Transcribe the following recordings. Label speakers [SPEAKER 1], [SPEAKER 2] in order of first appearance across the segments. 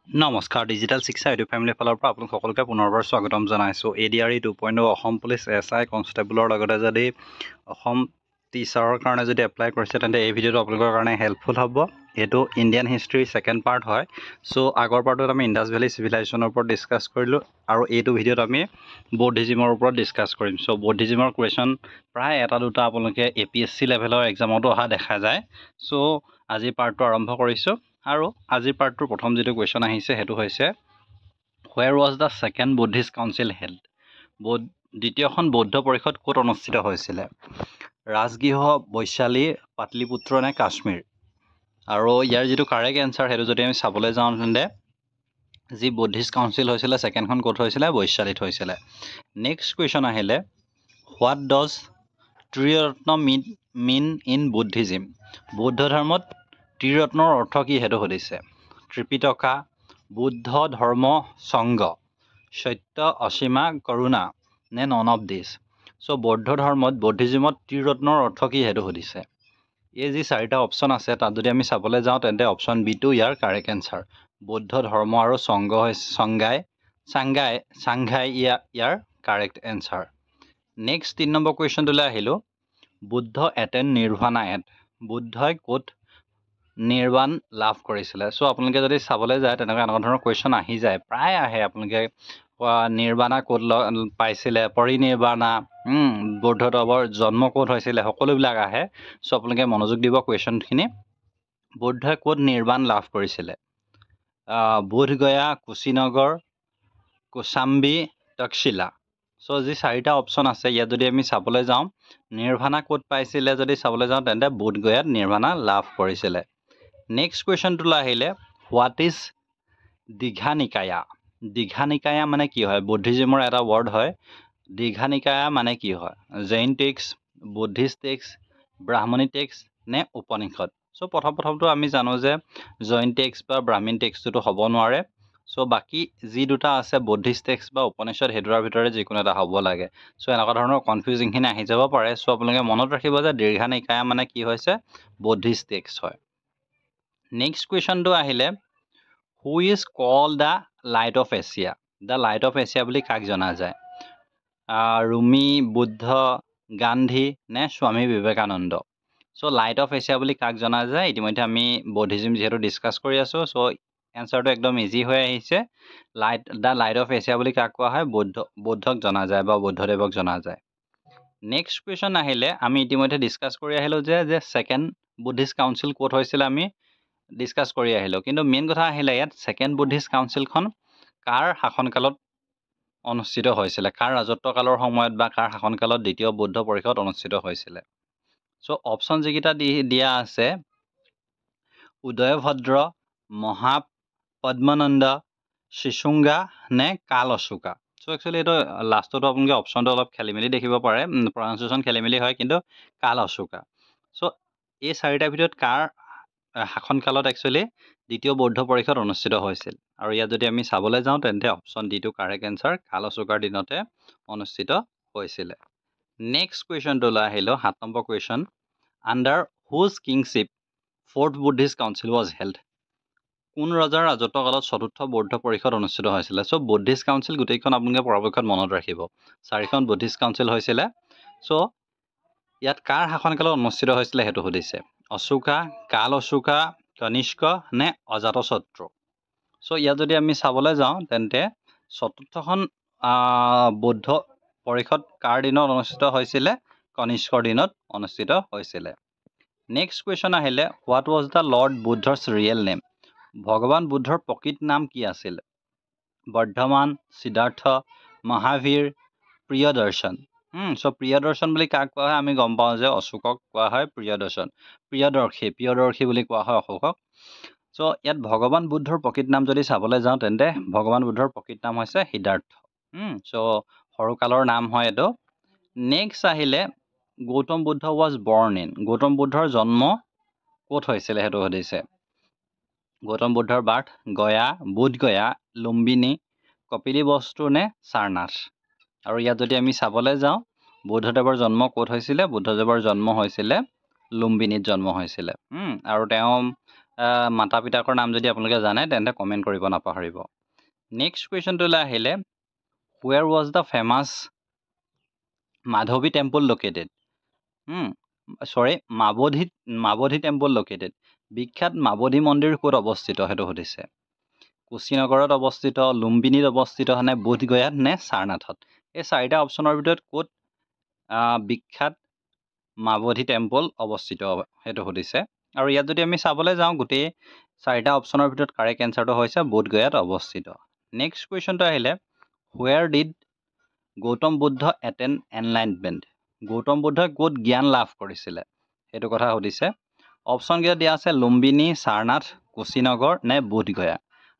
[SPEAKER 1] নমস্কাৰ ডিজিটেল শিক্ষা ইউটিউব ফেমিলিৰ ফালৰ পৰা আপোনালোক সকলোকে পুনৰবাৰ স্বাগতম জনাইছোঁ। ADRE 2.0 অসম পুলিচ SI কনষ্টেবলৰ লগতে যদি অসম টিচাৰৰ কাৰণে যদি এপ্লাই কৰিছে তেন্তে এই ভিডিঅ'টো আপোনালোকৰ কাৰণে হেল্পফুল হ'ব। এইটো ইণ্ডিয়ান হিষ্ট্ৰীৰ ছেকেণ্ড পাৰ্ট হয়। চ' আগৰ পাৰ্টত আমি ইণ্ডাছ ভেলী চিভিলাইজেশ্যনৰ ওপৰত ডিছকাছ কৰিলোঁ আৰু এইটো ভিডিঅ'ত আমি বৌদ্ধিজিমৰ ওপৰত ডিছকাছ কৰিম। চ' বৌদ্ধিজিমৰ কুৱেশ্যন প্ৰায় এটা দুটা আপোনালোকে APSC লেভেলৰ এক্সামতো অহা দেখা যায়। চ' আজিৰ পাৰ্টটো আৰম্ভ কৰিছোঁ। আৰু আজিৰ পাৰ্টটোৰ প্ৰথম যিটো কুৱেশ্যন আহিছে সেইটো হৈছে where was the second Buddhist council held? দ্বিতীয়খন বৌদ্ধ পৰিষদ ক'ত অনুষ্ঠিত হৈছিলে? ৰাজগৃহ, বৈশালী, পাটলিপুত্ৰ নে কাশ্মীৰ? আৰু ইয়াৰ যিটো কাৰেক্ট এনচাৰ সেইটো যদি আমি চাবলৈ যাওঁ তেন্তে যি বুদ্ধিষ্ট কাউন্সিল হৈছিলে ছেকেণ্ডখন ক'ত হৈছিলে? বৈশালীত হৈছিলে। নেক্সট কুৱেশ্যন আহিলে what does Triratna mean in Buddhism? বৌদ্ধ ধৰ্মত ত্ৰিৰত্নৰ অৰ্থ কি সেইটো সুধিছে। ত্ৰিপিটকা, বুদ্ধ ধৰ্ম সংঘ, সত্য, অসীমা, কৰুণা নে নন অফ দিছ? চ' বৌদ্ধ ধৰ্মত বৌদ্ধিজিমত ত্ৰিৰত্নৰ অৰ্থ কি সেইটো সুধিছে। এই যি চাৰিটা অপশ্যন আছে তাত যদি আমি চাবলৈ যাওঁ তেন্তে অপশ্যন বিটো ইয়াৰ কাৰেক্ট এনচাৰ। বৌদ্ধ ধৰ্ম আৰু সংঘ চাংঘাই ইয়াৰ কাৰেক্ট এনচাৰ। নেক্সট 3 নম্বৰ কুৱেশ্যনটোলৈ আহিলোঁ। Buddha attend nirvana at? বুদ্ধই ক'ত নিৰ্বাণ লাভ কৰিছিলে? চ' আপোনালোকে যদি চাবলৈ যায় তেনেকুৱা এনেকুৱা ধৰণৰ কুৱেশ্যন আহি যায়, প্ৰায় আহে। আপোনালোকে নিৰ্বাণা ক'ত পাইছিলে, পৰিনিৰ্বাণা, বৌদ্ধদেৱৰ জন্ম ক'ত হৈছিলে, সকলোবিলাক আহে। চ' আপোনালোকে মনোযোগ দিব কুৱেশ্যনখিনি। বুদ্ধই ক'ত নিৰ্বাণ লাভ কৰিছিলে? বোধগয়া, কুশীনগৰ, কোচাম্বী, তক্ষশিলা। চ' যি চাৰিটা অপশ্যন আছে ইয়াত যদি আমি চাবলৈ যাওঁ নিৰ্ভানা ক'ত পাইছিলে যদি চাবলৈ যাওঁ তেন্তে বোধগয়াত নিৰ্ভানা লাভ কৰিছিলে। নেক্সট কুৱেশ্যনটোলৈ আহিলে হোৱাট ইজ দীঘা নিকায়া? দীঘা নিকায়া মানে কি হয়? বুদ্ধিজিমৰ এটা ৱৰ্ড হয়। দীঘা নিকায়া মানে কি হয়? Jain text, Buddhist text, Brahmani text নে উপনিষদ? চ' প্ৰথমটো আমি জানো যে জৈন টেক্সট বা ব্ৰাহ্মীণ টেক্সটটো হ'ব নোৱাৰে। চ' বাকী যি দুটা আছে বুদ্ধিষ্ট টেক্সট বা উপনিষদ সেই দুটাৰ ভিতৰত যিকোনো এটা হ'ব লাগে। চ' এনেকুৱা ধৰণৰ কনফিউজিংখিনি আহি যাব পাৰে। চ' আপোনালোকে মনত ৰাখিব যে দীঘা নিকায়া মানে কি হৈছে? বুদ্ধিষ্ট টেক্সট হয়। নেক্সট কুৱেশ্যনটো আহিলে who is called the light of Asia? The light of Asia বুলি কাক জনা যায়? ৰুমি, বুদ্ধ, গান্ধী নে স্বামী বিবেকানন্দ? চ' লাইট অফ এছিয়া বুলি কাক জনা যায়? ইতিমধ্যে আমি বৌদ্ধিজিম যিহেতু ডিছকাছ কৰি আছোঁ চ' এনচাৰটো একদম ইজি হৈ আহিছে। দ্য লাইট অফ এছিয়া বুলি কাক কোৱা হয়? বৌদ্ধক জনা যায় বা বুদ্ধদেৱক জনা যায়। নেক্সট কুৱেশ্যন আহিলে আমি ইতিমধ্যে ডিছকাছ কৰি আহিলোঁ যে ছেকেণ্ড বুদ্ধিষ্ট কাউন্সিল ক'ত হৈছিলে আমি ডিছকাছ কৰি আহিলোঁ। কিন্তু মেইন কথা আহিলে ইয়াত ছেকেণ্ড বুদ্ধিষ্ট কাউন্সিলখন কাৰ শাসনকালত অনুষ্ঠিত হৈছিলে? কাৰ ৰাজত্বকালৰ সময়ত বা কাৰ শাসনকালত দ্বিতীয় বৌদ্ধ পৰিষদ অনুষ্ঠিত হৈছিলে? চ' অপশ্যন যিকেইটা দিয়া আছে উদয়ভদ্ৰ, মহাপদ্মনন্দ, শিশুঙ্গা নে কাল অশোকা? চ' একচুৱেলি এইটো লাষ্টতো আপোনালোকে অপশ্যনটো অলপ খেলি মেলি দেখিব পাৰে, প্ৰনাউন্সিয়েশ্যন খেলি মেলি হয়, কিন্তু কাল অশোকা। চ' এই চাৰিটাৰ ভিতৰত কাৰ শাসনকালত একচুৱেলি দ্বিতীয় বৌদ্ধ পৰিষদ অনুষ্ঠিত হৈছিল? আৰু ইয়াত যদি আমি চাবলৈ যাওঁ তেন্তে অপশ্যন ডিটো কাৰেক্ট এনচাৰ। কাল অশোকাৰ দিনতে অনুষ্ঠিত হৈছিলে। নেক্সট কুৱেশ্যনটোলৈ আহিলোঁ 7 number question. Under whose kingship fourth Buddhist council was held? কোন ৰজাৰ ৰাজত্বকালত চতুৰ্থ বৌদ্ধ পৰিষদ অনুষ্ঠিত হৈছিলে? চ' বুদ্ধিষ্ট কাউন্সিল গোটেইখন আপোনালোকে পৰাপক্ষত মনত ৰাখিব। 4খন বুদ্ধিষ্ট কাউন্সিল হৈছিলে। চ' ইয়াত কাৰ শাসনকালত অনুষ্ঠিত হৈছিলে সেইটো সুধিছে। অশোকা, কাল অশোকা, কনিষ্ক নে অজাতশত্ৰু? চ' ইয়াত যদি আমি চাবলৈ যাওঁ তেন্তে চতুৰ্থখন বৌদ্ধ পৰিষদ কাৰ দিনত অনুষ্ঠিত হৈছিলে? কনিষ্কৰ দিনত অনুষ্ঠিত হৈছিলে। নেক্সট কুৱেশ্যন আহিলে হোৱাট ৱাজ দ্য লৰ্ড বুদ্ধৰ ৰিয়েল নেম? ভগৱান বুদ্ধৰ প্ৰকৃত নাম কি আছিল? বৰ্ধমান, সিদ্ধাৰ্থ, মহাবীৰ, প্ৰিয়দৰ্শন। চ' প্ৰিয়দৰ্শন বুলি কাক কোৱা হয়? আমি গম পাওঁ যে অশোকক কোৱা হয় প্ৰিয়দৰ্শী বুলি কোৱা হয় অশোকক। চ' ইয়াত ভগৱান বুদ্ধৰ প্ৰকৃত নাম যদি চাবলৈ যাওঁ তেন্তে ভগৱান বুদ্ধৰ প্ৰকৃত নাম হৈছে সিদ্ধাৰ্থ। চ' সৰুকালৰ নাম হয় এইটো। নেক্সট আহিলে গৌতম বুদ্ধ ৱাজ বৰ্ণ ইন? গৌতম বুদ্ধৰ জন্ম ক'ত হৈছিলে সেইটো সুধিছে। গৌতম বুদ্ধৰ বাৰ্থ গয়া, বোধগয়া, লুম্বিনী, কপিলীবস্তু নে সাৰনাথ? আৰু ইয়াত যদি আমি চাবলৈ যাওঁ বুদ্ধদেৱৰ জন্ম ক'ত হৈছিলে? বুদ্ধদেৱৰ জন্ম হৈছিলে লুম্বিনীত জন্ম হৈছিলে। আৰু তেওঁ মাতা পিতাকৰ নাম যদি আপোনালোকে জানে তেন্তে কমেণ্ট কৰিব নাপাহৰিব নেক্সট কুৱেশ্যনটোলৈ আহিলে where was the famous Madhavi temple located Madhavi temple located বিখ্যাত মাবধি মন্দিৰ ক'ত অৱস্থিত সেইটো সুধিছে কুশীনগৰত অৱস্থিত লুম্বিনীত অৱস্থিত নে বোধগয়াত নে সাৰনাথত এই চাৰিটা অপশ্যনৰ ভিতৰত ক'ত বিখ্যাত মাবধি টেম্পল অৱস্থিত সেইটো সুধিছে আৰু ইয়াত যদি আমি চাবলৈ যাওঁ গোটেই চাৰিটা অপশ্যনৰ ভিতৰত কাৰেক্ট এনচাৰটো হৈছে বোধগয়াত অৱস্থিত নেক্সট কুৱেশ্যনটো আহিলে where did Gautam Buddha attend enlightenment Gautam বুদ্ধই ক'ত জ্ঞান লাভ কৰিছিলে সেইটো কথা সুধিছে অপশ্যন কেইটা দিয়া আছে লুম্বিনী সাৰনাথ কুশীনগৰ নে বোধগয়া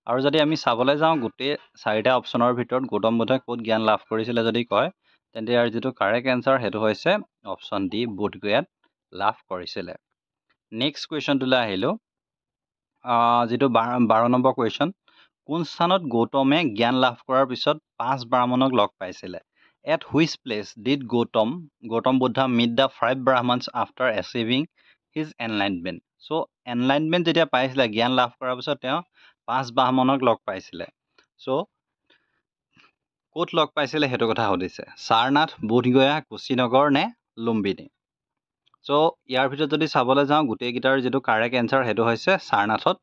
[SPEAKER 1] আৰু যদি আমি চাবলৈ যাওঁ গোটেই চাৰিটা অপশ্যনৰ ভিতৰত গৌতম বুদ্ধই ক'ত জ্ঞান লাভ কৰিছিলে যদি কয় তেন্তে ইয়াৰ যিটো কাৰেক্ট এনচাৰ সেইটো হৈছে অপশ্যন ডি বোধগয়াত লাভ কৰিছিলে নেক্সট কুৱেশ্যনটোলৈ আহিলোঁ যিটো 12 নম্বৰ কুৱেশ্যন কোন স্থানত গৌতমে জ্ঞান লাভ কৰাৰ পিছত 5 ব্ৰাহ্মণক লগ পাইছিলে at which place did Gautam Buddha meet the 5 Brahmins after achieving his enlightenment so enlightenment যেতিয়া পাইছিলে জ্ঞান লাভ কৰাৰ পিছত তেওঁ 5 ব্ৰাহ্মণক লগ পাইছিলে so ক'ত লগ পাইছিলে সেইটো কথা সুধিছে সাৰনাথ বোধগয়া কুশীনগৰ নে লুম্বিনী so ইয়াৰ ভিতৰত যদি চাবলৈ যাওঁ গোটেইকেইটাৰ যিটো কাৰেক্ট এনচাৰ সেইটো হৈছে সাৰনাথত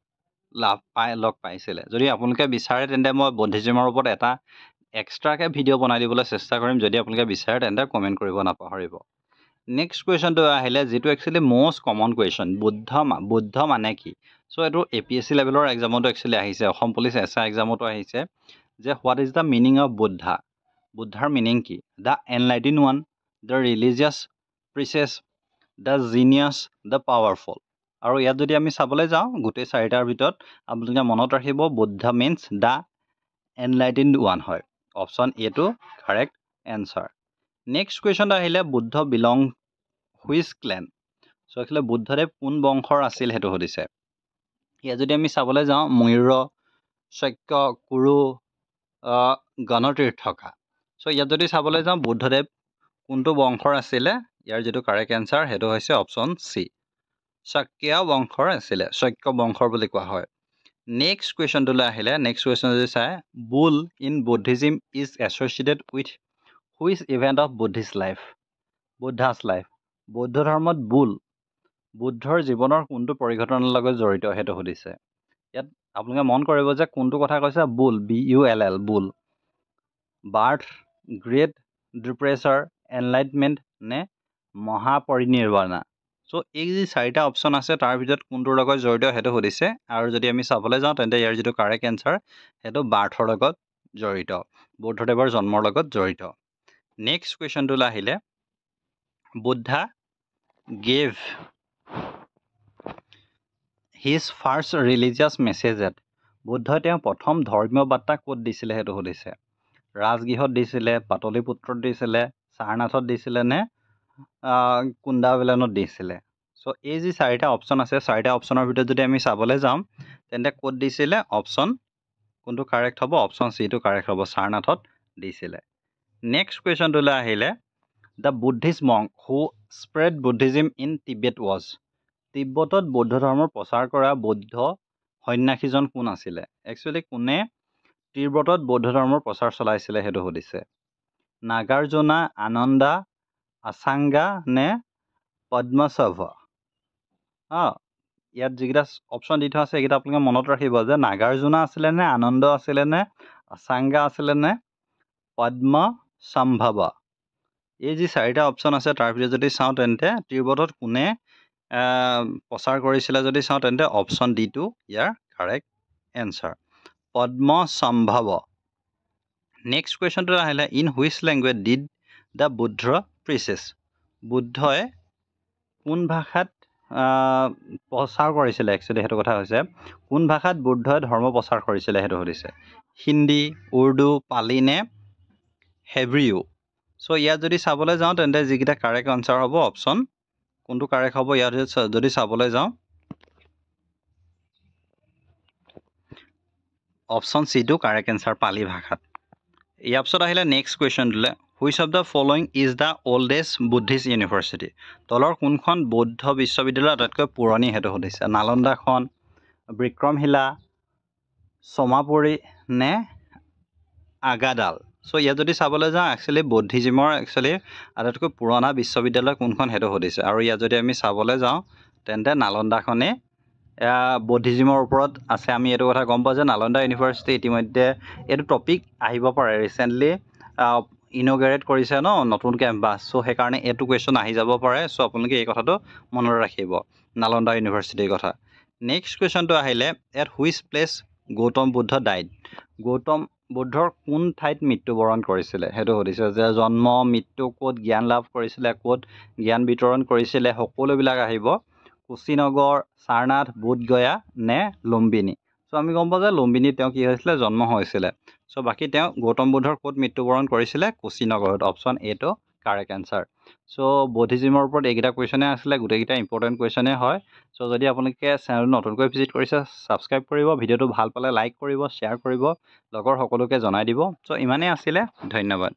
[SPEAKER 1] লগ পাইছিলে যদি আপোনালোকে বিচাৰে তেন্তে মই বুদ্ধিজিমৰ ওপৰত এটা এক্সট্ৰাকে ভিডিঅ' বনাই দিবলৈ চেষ্টা কৰিম যদি আপোনালোকে বিচাৰে তেন্তে কমেণ্ট কৰিব নাপাহৰিব নেক্সট কুৱেশ্যনটো আহিলে যিটো actually most common question Buddha মানে কি চ' এইটো APSC লেভেলৰ এক্সামতো একচুৱেলি আহিছে অসম পুলিচ SI এক্সামতো আহিছে যে what is the meaning of বুদ্ধাৰ মিনিং কি the enlightened one the religious preacher the genius the powerful আৰু ইয়াত যদি আমি চাবলৈ যাওঁ গোটেই চাৰিটাৰ ভিতৰত আপোনালোকে মনত ৰাখিব Buddha means the enlightened one হয় অপশ্যন এটো কাৰেক্ট এনচাৰ নেক্সট কুৱেশ্যনটো আহিলে বুদ্ধ বিলং হুইচ ক্লেন চ' একচুৱেলি বুদ্ধদেৱ কোন বংশৰ আছিল সেইটো সুধিছে ইয়াত যদি আমি চাবলৈ যাওঁ ময়ূৰ শক্য কুৰু গণতীৰ্থকা চ' ইয়াত যদি চাবলৈ যাওঁ বুদ্ধদেৱ কোনটো বংশৰ আছিলে ইয়াৰ যিটো কাৰেক্ট এনচাৰ সেইটো হৈছে অপশ্যন চি শাক্য বংশৰ আছিলে শক্য বংশৰ বুলি কোৱা হয় নেক্সট কুৱেশ্যনটোলৈ আহিলে নেক্সট কুৱেশ্যন যদি চাই bull in Buddhism is associated with which event of Buddha's life বৌদ্ধ ধৰ্মত বুদ্ধৰ জীৱনৰ কোনটো পৰিঘটনাৰ লগত জড়িত সেইটো সুধিছে ইয়াত আপোনালোকে মন কৰিব যে কোনটো কথা কৈছে বুল BULL বুল বাৰ্থ গ্ৰেট ডিপ্ৰেছাৰ এনলাইটমেণ্ট নে মহাপৰিনিৰ্বাণা চ' এই যি চাৰিটা অপশ্যন আছে তাৰ ভিতৰত কোনটোৰ লগত জড়িত সেইটো সুধিছে আৰু যদি আমি চাবলৈ যাওঁ তেন্তে ইয়াৰ যিটো কাৰেক্ট এনচাৰ সেইটো বাৰ্থৰ লগত জড়িত বুদ্ধদেৱৰ জন্মৰ লগত জড়িত নেক্সট কুৱেশ্যনটোলৈ আহিলে Buddha gave his first religious message বুদ্ধই তেওঁ প্ৰথম ধৰ্মীয় বাৰ্তা ক'ত দিছিলে সেইটো সুধিছে ৰাজগৃহত দিছিলে পাটলিপুত্ৰত দিছিলে সাৰনাথত দিছিলে নে কুন্দাবেলনত দিছিলে চ' এই যি চাৰিটা অপশ্যন আছে চাৰিটা অপশ্যনৰ ভিতৰত যদি আমি চাবলৈ যাওঁ তেন্তে ক'ত দিছিলে অপশ্যন কোনটো কাৰেক্ট হ'ব অপশ্যন চিটো কাৰেক্ট হ'ব সাৰনাথত দিছিলে নেক্সট কুৱেশ্যনটোলৈ আহিলে the Buddhist monk who spread Buddhism in Tibet was তিব্বতত বৌদ্ধ ধৰ্মৰ প্ৰচাৰ কৰা বৌদ্ধ সন্যাসীজন কোন আছিলে একচুৱেলি কোনে তিব্বতত বৌদ্ধ ধৰ্মৰ প্ৰচাৰ চলাইছিলে সেইটো সুধিছে নাগাৰ্জুনা আনন্দা আচাংগা নে পদ্মশভ ইয়াত যিকেইটা অপশ্যন দি থোৱা আছে এইকেইটা আপোনালোকে মনত ৰাখিব যে নাগাৰ্জুনা আছিলে নে আনন্দ আছিলে নে আচাংগা আছিলে নে পদ্মসম্ভৱ এই যি চাৰিটা অপশ্যন আছে তাৰ ভিতৰত যদি চাওঁ তেন্তে তিব্বতত কোনে প্ৰচাৰ কৰিছিলে যদি চাওঁ তেন্তে অপশ্যন ডিটো ইয়াৰ কাৰেক্ট এনচাৰ পদ্মসম্ভৱ নেক্সট কুৱেশ্যনটো আহিলে in which language did the Buddha preaches বুদ্ধই কোন ভাষাত প্ৰচাৰ কৰিছিলে একচুৱেলি সেইটো কথা হৈছে কোন ভাষাত বুদ্ধই ধৰ্ম প্ৰচাৰ কৰিছিলে সেইটো সুধিছে হিন্দী উৰ্দু পালি নে হেব্ৰিউ চ' ইয়াত যদি চাবলৈ যাওঁ তেন্তে যিকেইটা কাৰেক্ট আনচাৰ হ'ব অপশ্যন কোনটো কাৰেক্ট হ'ব ইয়াত যদি চাবলৈ যাওঁ অপশ্যন চিটো কাৰেক্ট এনচাৰ পালি ভাষাত ইয়াৰ পিছত আহিলে নেক্সট কুৱেশ্যনটোলৈ which of the following is the oldest Buddhist university তলৰ কোনখন বৌদ্ধ বিশ্ববিদ্যালয় আটাইতকৈ পুৰণি সেইটো সুধিছে নালন্দাখন বিক্ৰমশিলা, চমাপুৰী নে আগাদাল? চ' ইয়াত যদি চাবলৈ যাওঁ একচুৱেলি বৌদ্ধিজিমৰ আটাইতকৈ পুৰণা বিশ্ববিদ্যালয় কোনখন সেইটো সুধিছে। আৰু ইয়াত যদি আমি চাবলৈ যাওঁ তেন্তে নালন্দাখনেই বৌদ্ধিজিমৰ ওপৰত আছে। আমি এইটো কথা গম পাওঁ যে নালন্দা ইউনিভাৰ্চিটি ইতিমধ্যে এইটো টপিক আহিব পাৰে, ৰিচেণ্টলি ইনগ্ৰেট কৰিছে ন নতুন কেম্পাছ। চ' সেইকাৰণে এইটো কুৱেশ্যন আহি যাব পাৰে। চ' আপোনালোকে এই কথাটো মনত ৰাখিব নালন্দা ইউনিভাৰ্চিটিৰ কথা। নেক্সট কুৱেশ্যনটো আহিলে at which place Gautam Buddha died? Gautam বুদ্ধৰ কোন ঠাইত মৃত্যুবৰণ কৰিছিলে সেইটো সুধিছে, যে জন্ম, মৃত্যু, ক'ত জ্ঞান লাভ কৰিছিলে, ক'ত জ্ঞান বিতৰণ কৰিছিলে, সকলোবিলাক আহিব। কুশীনগৰ, সাৰনাথ, বোধগয়া নে লুম্বিনী? চ' আমি গম পাওঁ যে লুম্বিনীত তেওঁ কি হৈছিলে, জন্ম হৈছিলে। চ' বাকী তেওঁ গৌতম বুদ্ধৰ ক'ত মৃত্যুবৰণ কৰিছিলে, কুশীনগৰত। অপশ্যন এটো কাৰেক্ট এনচাৰ। চ' বৌদ্ধিজিমৰ ওপৰত এইকেইটা কুৱেশ্যনে আছিলে, গোটেইকেইটা ইম্পৰ্টেণ্ট কুৱেশ্যনে হয়। চ' যদি আপোনালোকে চেনেলটো নতুনকৈ ভিজিট কৰিছে, ছাবস্ক্ৰাইব কৰিব, ভিডিঅ'টো ভাল পালে লাইক কৰিব, শ্বেয়াৰ কৰিব, লগৰ সকলোকে জনাই দিব। চ' ইমানেই আছিলে, ধন্যবাদ।